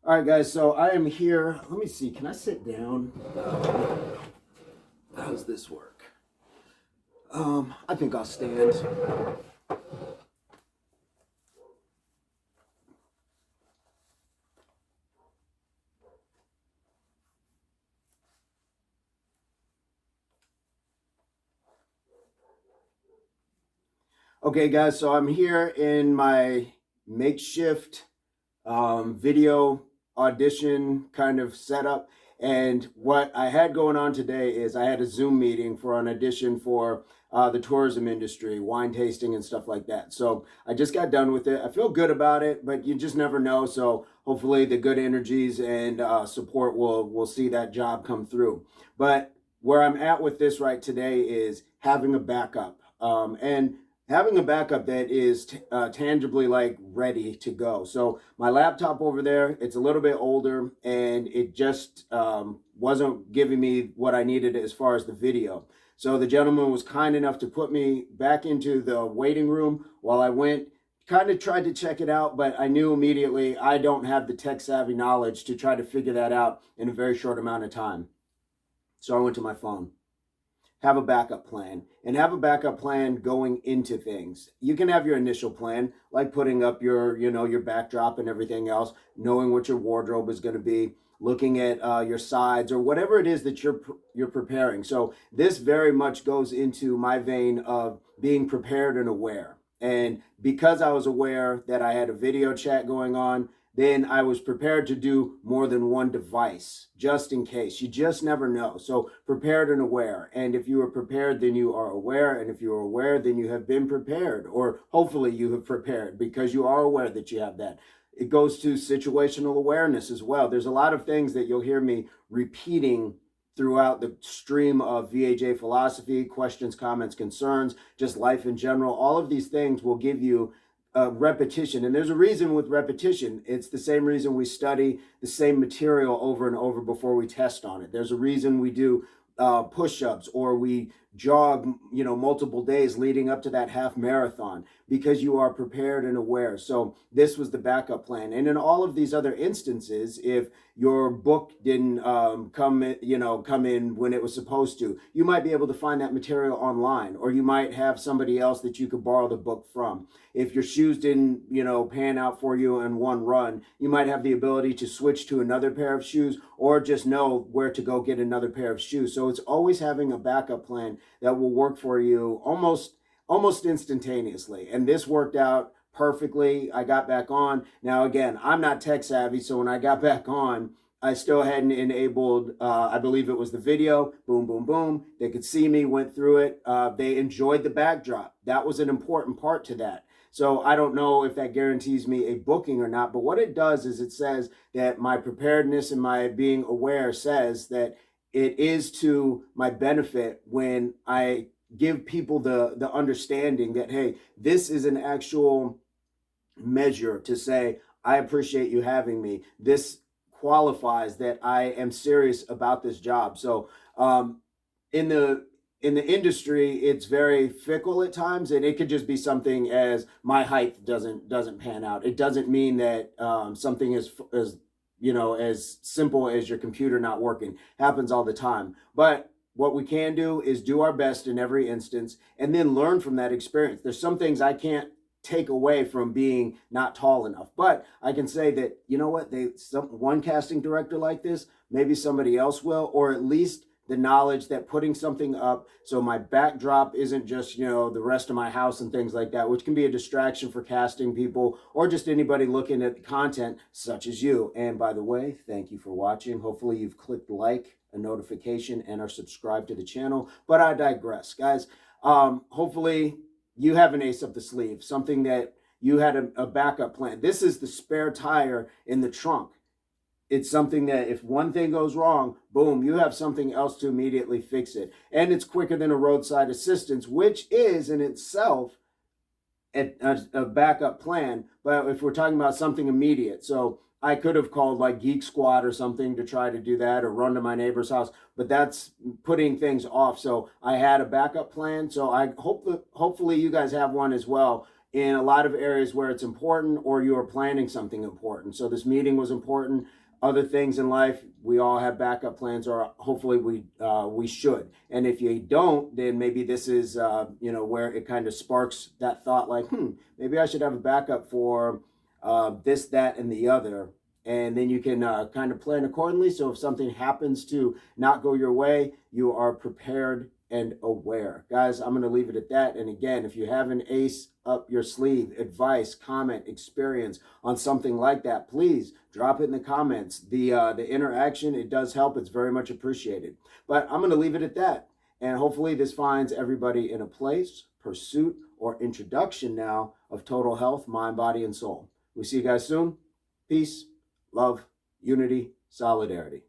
All right, guys, so I am here. Let me see. Can I sit down? How does this work? I think I'll stand. Okay, guys, so I'm here in my makeshift video audition kind of setup. And what I had going on today is I had a Zoom meeting for an audition for the tourism industry, wine tasting and stuff like that. So I just got done with it. I feel good about it, but you just never know. So hopefully the good energies and support will see that job come through. But where I'm at with this right today is having a backup. And having a backup that is tangibly like ready to go. So my laptop over there, it's a little bit older and it just wasn't giving me what I needed as far as the video. So the gentleman was kind enough to put me back into the waiting room while I went, kind of tried to check it out, but I knew immediately I don't have the tech savvy knowledge to try to figure that out in a very short amount of time. So I went to my phone. Have a backup plan, and have a backup plan going into things. You can have your initial plan, like putting up your backdrop and everything else, knowing what your wardrobe is going to be, looking at your sides or whatever it is that you're preparing. So this very much goes into my vein of being prepared and aware. And because I was aware that I had a video chat going on, then I was prepared to do more than one device just in case. You just never know. So prepared and aware. And if you are prepared, then you are aware. And if you are aware, then you have been prepared, or hopefully you have prepared because you are aware that you have that. It goes to situational awareness as well. There's a lot of things that you'll hear me repeating throughout the stream of VAJ philosophy, questions, comments, concerns, just life in general. All of these things will give you repetition. And there's a reason with repetition. It's the same reason we study the same material over and over before we test on it. There's a reason we do push-ups or we jog, multiple days leading up to that half marathon, because you are prepared and aware. So this was the backup plan. And in all of these other instances, if your book didn't come in when it was supposed to, you might be able to find that material online, or you might have somebody else that you could borrow the book from. If your shoes didn't, pan out for you in one run, you might have the ability to switch to another pair of shoes, or just know where to go get another pair of shoes. So it's always having a backup plan that will work for you almost instantaneously. And this worked out perfectly. I got back on. Now, again, I'm not tech savvy, so when I got back on, I still hadn't enabled, I believe it was the video, boom, boom, boom. They could see me, went through it. They enjoyed the backdrop. That was an important part to that. So I don't know if that guarantees me a booking or not, but what it does is it says that my preparedness and my being aware says that it is to my benefit when I give people the understanding that, hey, this is an actual measure to say, I appreciate you having me. This qualifies that I am serious about this job. So in the industry, it's very fickle at times, and it could just be something as my height doesn't pan out. It doesn't mean that something is as simple as your computer not working. Happens all the time. But what we can do is do our best in every instance and then learn from that experience. There's some things I can't take away from being not tall enough, but I can say that, one casting director like this, maybe somebody else will, or at least the knowledge that putting something up so my backdrop isn't just, the rest of my house and things like that, which can be a distraction for casting people or just anybody looking at the content such as you. And by the way, thank you for watching. Hopefully you've clicked like, a notification, and are subscribed to the channel. But I digress, guys. Hopefully you have an ace up the sleeve, something that you had a backup plan. This is the spare tire in the trunk. It's something that if one thing goes wrong, boom, you have something else to immediately fix it. And it's quicker than a roadside assistance, which is in itself a backup plan. But if we're talking about something immediate, so I could have called like Geek Squad or something to try to do that, or run to my neighbor's house, but that's putting things off. So I had a backup plan. So I hope that hopefully you guys have one as well in a lot of areas where it's important, or you are planning something important. So this meeting was important. Other things in life, we all have backup plans, or hopefully we should. And if you don't, then maybe this is where it kind of sparks that thought, like, maybe I should have a backup for this, that, and the other. And then you can kind of plan accordingly. So if something happens to not go your way, you are prepared and aware. Guys, I'm going to leave it at that. And again, if you have an ace up your sleeve, advice, comment, experience on something like that, please drop it in the comments. The interaction, it does help. It's very much appreciated. But I'm going to leave it at that. And hopefully this finds everybody in a place, pursuit, or introduction now of total health, mind, body, and soul. We'll see you guys soon. Peace, love, unity, solidarity.